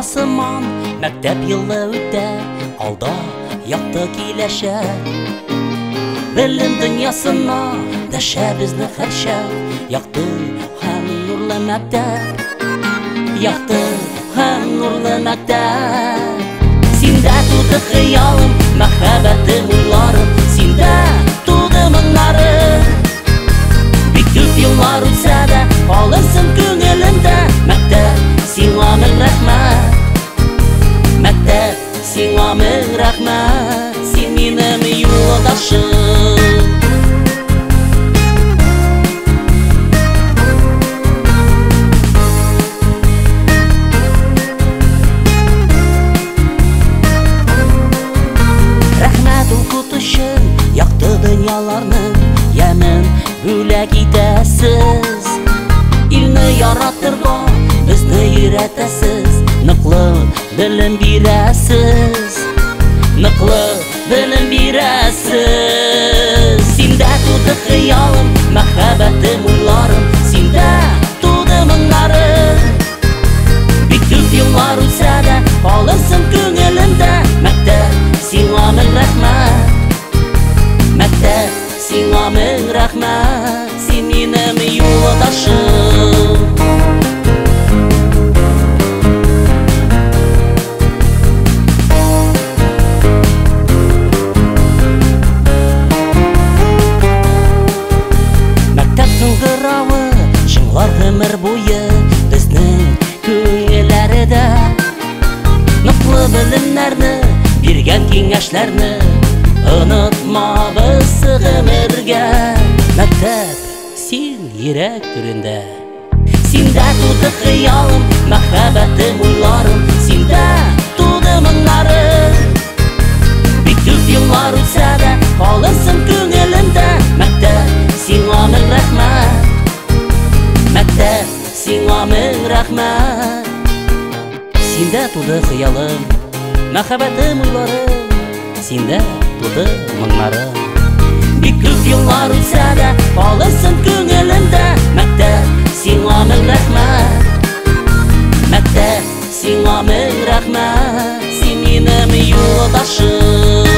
сыман мәктәп елы үтә, алда якты киләчәк. Белем дөньясына дәшә безне һәр шәп, якты һәм нурлы мәктәп, якты һәм нурлы мәктәп. Синдә туды хыялым, мәхәббәтем, уйларым, синдә туды моңнарым. Бик күп еллар үтсә дә, калырсың күңелемдә. Мәктәп, сиңа мең рәхмәт, мәктәп, сиңа мең рәхмәт, син минем юлдашым. Якты дөньяларның ямен бүләк итәсез, илне яратырга безне өйрәтәсез, ныклы белем бирәсез, ныклы белем бирәсез. Синдә туды хыялым, мәхәббәтем, уйларым, синдә туды моңнарым. Бик күп еллар үтсә дә, калырсың күңелемдә. Мәктәп, сиңа мең рәхмәт, мәктәп, сиңа мең рәхмәт, син минем юлдашым. Мәктәпнең гырауы җыңлар гомер буе безнең күңелләрдә. Ныклы белемнәрне биргән киңәшләрне онытмабыз гомергә. Мәктәп, син йөрәк түрендә. Синдә туды хыялым, мәхәббәтем, уйларым, синдә туды моңнарым. Бик күп еллар үтсә дә, калырсың күңелемдә. Мәктәп, сиңа мең рәхмәт, мәктәп, сиңа мең рәхмәт. Синдә туды хыялым, мәхәббәтем, уйларым, синдә туды моңнарым. Бик күп еллар үтсә дә, калырсың күңелемдә. Мәктәп, сиңа мең рәхмәт, мәктәп, сиңа мең рәхмәт, син минем юлдашым.